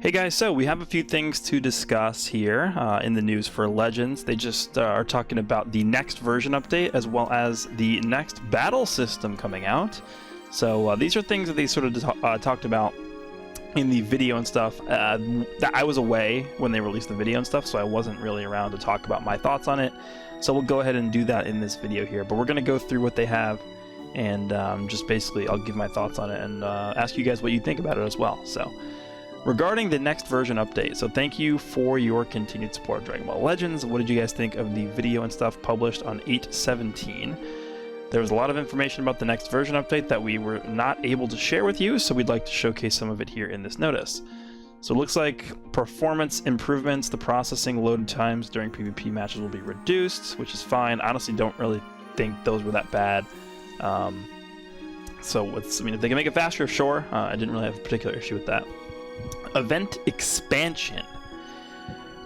Hey guys, so we have a few things to discuss here in the news for Legends. They just are talking about the next version update as well as the next battle system coming out. So these are things that they sort of talked about in the video and stuff. That I was away when they released the video and stuff, so I wasn't really around to talk about my thoughts on it. So we'll go ahead and do that in this video here. But we're going to go through what they have and just basically I'll give my thoughts on it and ask you guys what you think about it as well. So. Regarding the next version update, so thank you for your continued support of Dragon Ball Legends. What did you guys think of the video and stuff published on 8/17? There was a lot of information about the next version update that we were not able to share with you, so we'd like to showcase some of it here in this notice. So it looks like performance improvements, the processing load times during PvP matches will be reduced, which is fine. I honestly don't really think those were that bad. So if they can make it faster, sure. I didn't really have a particular issue with that. Event expansion.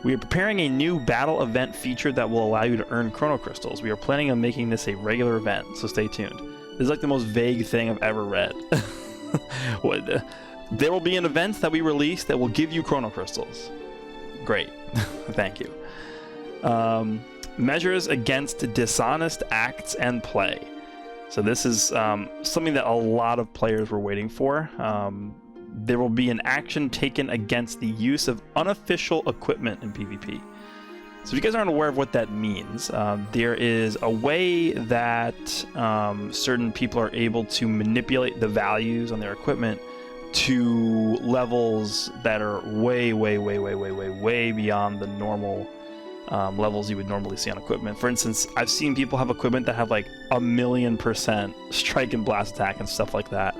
We are preparing a new battle event feature that will allow you to earn chrono crystals. We are planning on making this a regular event, so stay tuned. This is like the most vague thing I've ever read. There will be an event that we release that will give you chrono crystals. Great. Thank you. Measures against dishonest acts and play. So this is something that a lot of players were waiting for. There will be an action taken against the use of unofficial equipment in PvP. So if you guys aren't aware of what that means, there is a way that certain people are able to manipulate the values on their equipment to levels that are way beyond the normal levels you would normally see on equipment. For instance, I've seen people have equipment that have like 1,000,000% strike and blast attack and stuff like that.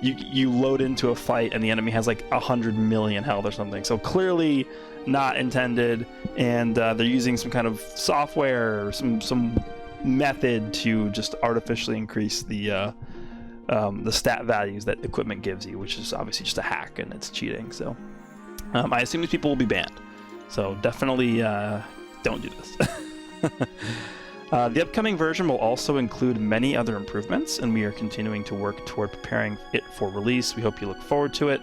You load into a fight and the enemy has like 100 million health or something. So clearly not intended, and they're using some kind of software or some method to just artificially increase the stat values that equipment gives you, which is obviously just a hack and it's cheating. So I assume these people will be banned. So definitely don't do this. The upcoming version will also include many other improvements, and we are continuing to work toward preparing it for release. We hope you look forward to it.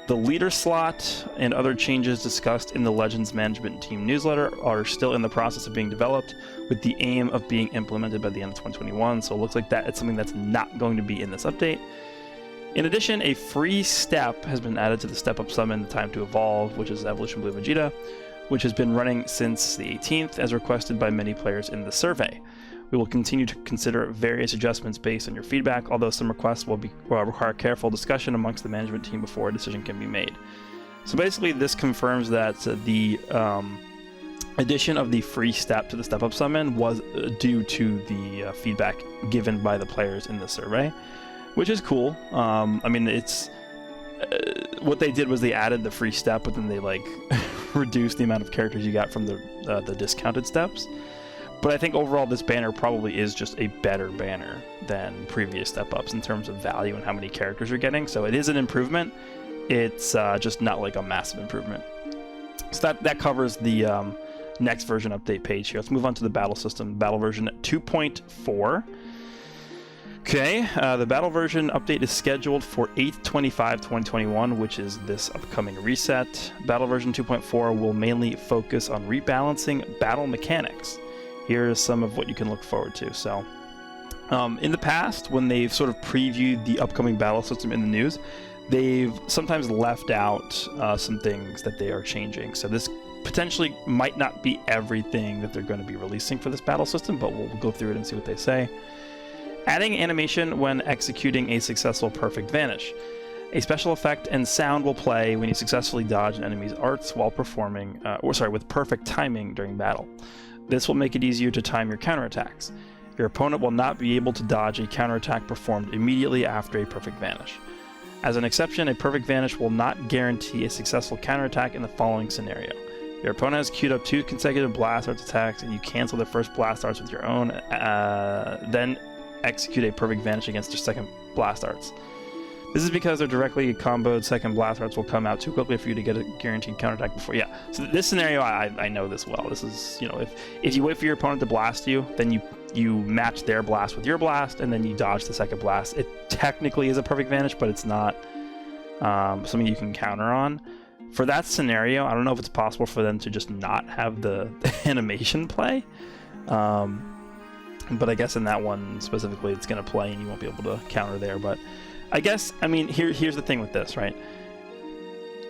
The leader slot and other changes discussed in the Legends Management Team newsletter are still in the process of being developed, with the aim of being implemented by the end of 2021, so it looks like that it's something that's not going to be in this update. In addition, a free step has been added to the step-up summon, the Time to Evolve, which is Evolution Blue Vegeta, which has been running since the 18th, as requested by many players in the survey. We will continue to consider various adjustments based on your feedback, although some requests will require careful discussion amongst the management team before a decision can be made. So basically, this confirms that the addition of the free step to the step-up summon was due to the feedback given by the players in the survey, which is cool. I mean, it's what they did was they added the free step, but then they like reduced the amount of characters you got from the discounted steps. But I think overall this banner probably is just a better banner than previous step-ups in terms of value and how many characters you're getting. So it is an improvement. It's just not like a massive improvement. So that covers the next version update page here. Let's move on to the battle system, battle version 2.4. Okay, the battle version update is scheduled for 8/25/2021, which is this upcoming reset. Battle version 2.4 will mainly focus on rebalancing battle mechanics. Here is some of what you can look forward to. So, in the past, when they've sort of previewed the upcoming battle system in the news, they've sometimes left out some things that they are changing. So this potentially might not be everything that they're going to be releasing for this battle system, but we'll go through it and see what they say. Adding animation when executing a successful perfect vanish. A special effect and sound will play when you successfully dodge an enemy's arts while performing, with perfect timing during battle. This will make it easier to time your counterattacks. Your opponent will not be able to dodge a counterattack performed immediately after a perfect vanish. As an exception, a perfect vanish will not guarantee a successful counterattack in the following scenario. Your opponent has queued up 2 consecutive blast arts attacks and you cancel their first blast arts with your own, then execute a perfect vanish against their second blast arts. This is because their directly comboed second blast arts will come out too quickly for you to get a guaranteed counterattack before. Yeah, so this scenario, I know this well. This is, if you wait for your opponent to blast you, then you match their blast with your blast, and then you dodge the second blast. It technically is a perfect vanish, but it's not something you can counter on. For that scenario, I don't know if it's possible for them to just not have the animation play. But I guess in that one specifically, it's going to play and you won't be able to counter there. But I guess, I mean, here's the thing with this, right?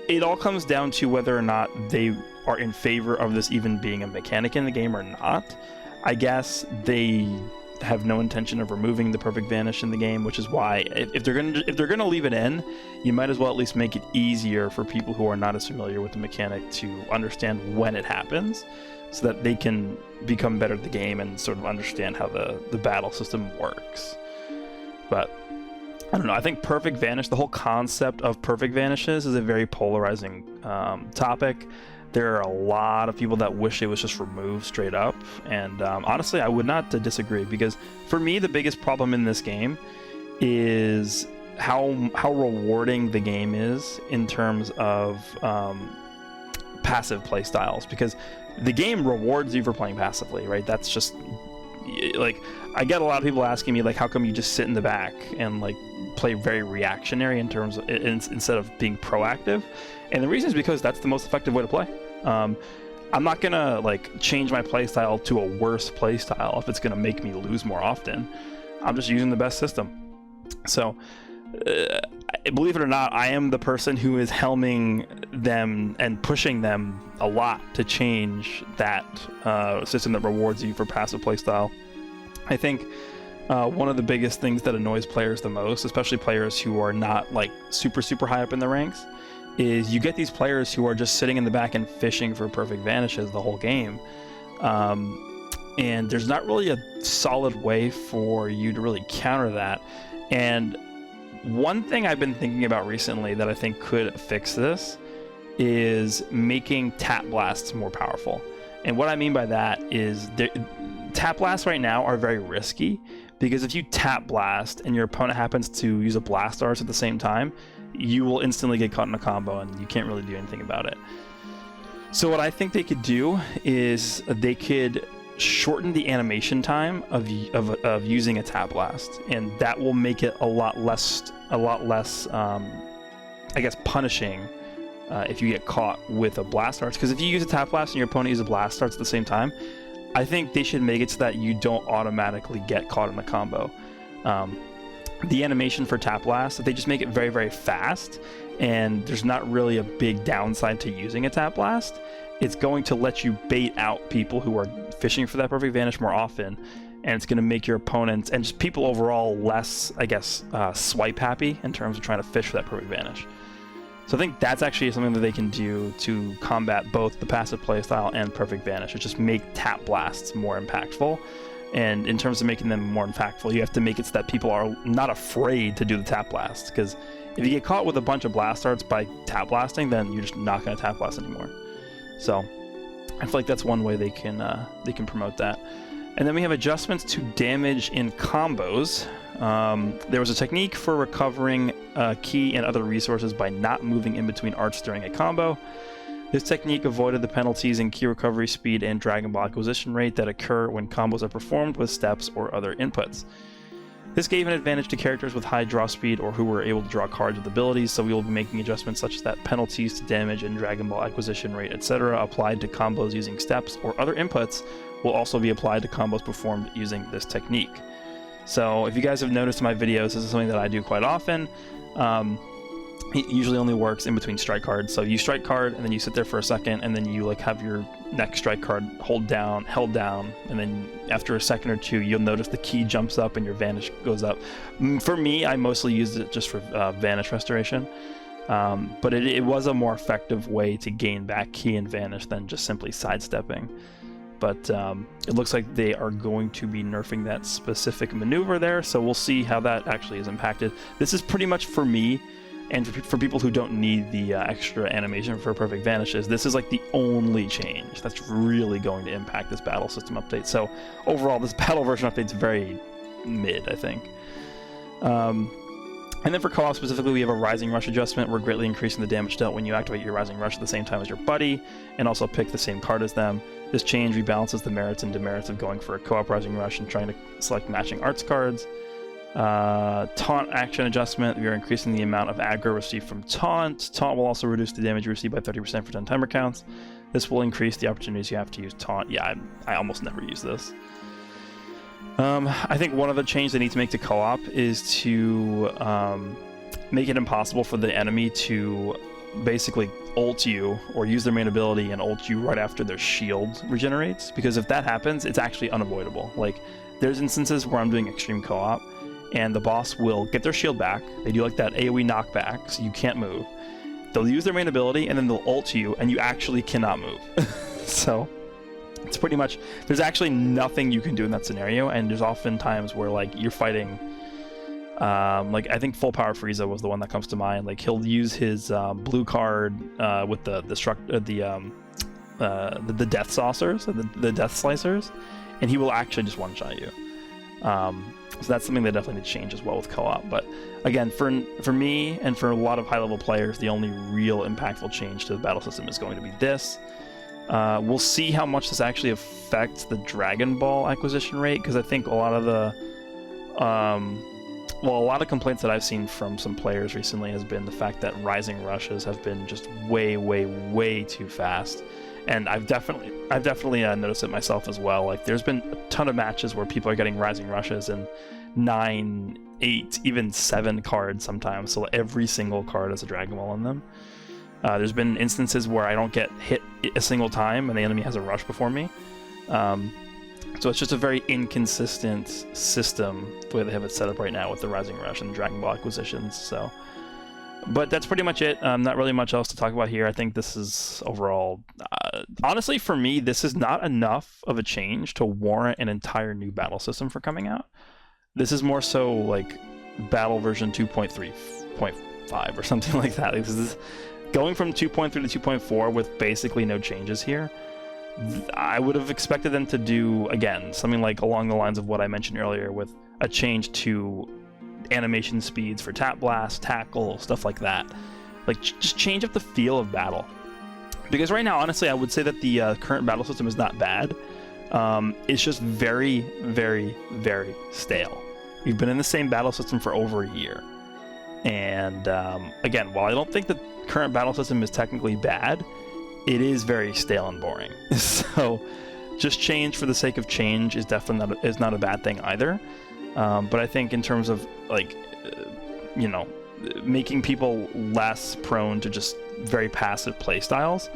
It all comes down to whether or not they are in favor of this even being a mechanic in the game or not. I guess they have no intention of removing the perfect vanish in the game, which is why if they're gonna leave it in, you might as well at least make it easier for people who are not as familiar with the mechanic to understand when it happens, so that they can become better at the game and sort of understand how the battle system works. But I don't know, I think perfect vanish, the whole concept of perfect vanishes is a very polarizing topic. There are a lot of people that wish it was just removed straight up, and honestly, I would not disagree, because for me, the biggest problem in this game is how rewarding the game is in terms of passive play styles, because the game rewards you for playing passively, right? That's just, like, I get a lot of people asking me, like, how come you just sit in the back and, like, play very reactionary in terms of, instead of being proactive? And the reason is because that's the most effective way to play. I'm not gonna like change my play style to a worse play style if it's gonna make me lose more often. I'm just using the best system. So believe it or not, I am the person who is helming them and pushing them a lot to change that system that rewards you for passive play style. I think one of the biggest things that annoys players the most, especially players who are not like super high up in the ranks, is you get these players who are just sitting in the back and fishing for perfect vanishes the whole game. And there's not really a solid way for you to really counter that. And one thing I've been thinking about recently that I think could fix this is making tap blasts more powerful. And what I mean by that is tap blasts right now are very risky, because if you tap blast and your opponent happens to use a blast arts at the same time, you will instantly get caught in a combo and you can't really do anything about it. So what I think they could do is they could shorten the animation time of using a tap blast, and that will make it a lot less I guess punishing if you get caught with a blast arts. Because if you use a tap blast and your opponent uses a blast arts at the same time, I think they should make it so that you don't automatically get caught in a combo. The animation for tap blast, they just make it very fast, and there's not really a big downside to using a tap blast. It's going to let you bait out people who are fishing for that perfect vanish more often, and it's going to make your opponents and just people overall less, I guess, swipe happy in terms of trying to fish for that perfect vanish. So I think that's actually something that they can do to combat both the passive playstyle and perfect vanish. It's just make tap blasts more impactful. And in terms of making them more impactful, you have to make it so that people are not afraid to do the tap blast. Because if you get caught with a bunch of blast arts by tap blasting, then you're just not going to tap blast anymore. So I feel like that's one way they can promote that. And then we have adjustments to damage in combos. There was a technique for recovering ki and other resources by not moving in between arts during a combo. This technique avoided the penalties in ki recovery speed and Dragon Ball acquisition rate that occur when combos are performed with steps or other inputs. This gave an advantage to characters with high draw speed or who were able to draw cards with abilities, so we will be making adjustments such that penalties to damage and Dragon Ball acquisition rate, etc. applied to combos using steps or other inputs will also be applied to combos performed using this technique. So if you guys have noticed in my videos, this is something that I do quite often. It usually only works in between strike cards. So you strike card and then you sit there for a second, and then you like have your next strike card held down, and then after a second or two you'll notice the ki jumps up and your vanish goes up. For me, I mostly used it just for vanish restoration, but it was a more effective way to gain back ki and vanish than just simply sidestepping. But it looks like they are going to be nerfing that specific maneuver there, so we'll see how that actually is impacted. This is pretty much for me, and for people who don't need the extra animation for perfect vanishes, this is like the only change that's really going to impact this battle system update. So overall, this battle version update's very mid, I think. And then for co-op specifically, we have a Rising Rush adjustment. We're greatly increasing the damage dealt when you activate your Rising Rush at the same time as your buddy, and also pick the same card as them. This change rebalances the merits and demerits of going for a co-op Rising Rush and trying to select matching arts cards. Taunt action adjustment. We are increasing the amount of aggro received from Taunt. Taunt will also reduce the damage received by 30% for 10 timer counts. This will increase the opportunities you have to use Taunt. Yeah, I almost never use this. I think one other change they need to make to co-op is to make it impossible for the enemy to basically ult you or use their main ability and ult you right after their shield regenerates, because if that happens, it's actually unavoidable. Like, there's instances where I'm doing extreme co-op and the boss will get their shield back. They do like that AoE knockback, so you can't move. They'll use their main ability and then they'll ult you and you actually cannot move. So it's pretty much, there's actually nothing you can do in that scenario, and there's often times where like you're fighting like I think Full Power Frieza was the one that comes to mind. Like, he'll use his blue card with the death saucers, the death slicers, and he will actually just one-shot you. So that's something they definitely need to change as well with co-op. But again, for me and for a lot of high-level players, the only real impactful change to the battle system is going to be this. We'll see how much this actually affects the Dragon Ball acquisition rate, because I think a lot of the a lot of complaints that I've seen from some players recently has been the fact that rising rushes have been just way too fast. And I've definitely noticed it myself as well. Like, there's been a ton of matches where people are getting rising rushes and 9, 8, even 7 cards sometimes. So every single card has a Dragon Ball in them. There's been instances where I don't get hit a single time and the enemy has a rush before me. So it's just a very inconsistent system the way they have it set up right now with the Rising Rush and Dragon Ball acquisitions. So, but that's pretty much it. Not really much else to talk about here. I think this is overall, honestly, for me, this is not enough of a change to warrant an entire new battle system for coming out. This is more so like battle version 2.3.5 or something like that. This is going from 2.3 to 2.4 with basically no changes here. I would have expected them to do, again, something like along the lines of what I mentioned earlier, with a change to animation speeds for tap blast, tackle, stuff like that. Like, just change up the feel of battle. Because right now, honestly, I would say that the current battle system is not bad. It's just very stale. We've been in the same battle system for over a year. And again, while I don't think the current battle system is technically bad, it is very stale and boring. So just change for the sake of change is definitely not a bad thing either. But I think in terms of, like, you know, making people less prone to just very passive play styles,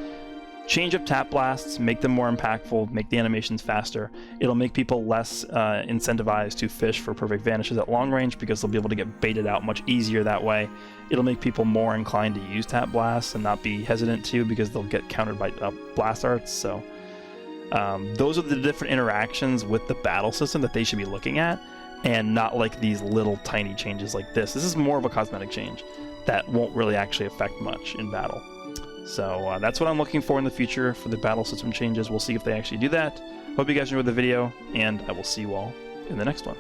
change up tap blasts, make them more impactful, make the animations faster. It'll make people less incentivized to fish for perfect vanishes at long range, because they'll be able to get baited out much easier that way. It'll make people more inclined to use tap blasts and not be hesitant to, because they'll get countered by blast arts. So those are the different interactions with the battle system that they should be looking at, and not like these little tiny changes like this. This is more of a cosmetic change that won't really actually affect much in battle. So that's what I'm looking for in the future for the battle system changes. We'll see if they actually do that. Hope you guys enjoyed the video, and I will see you all in the next one.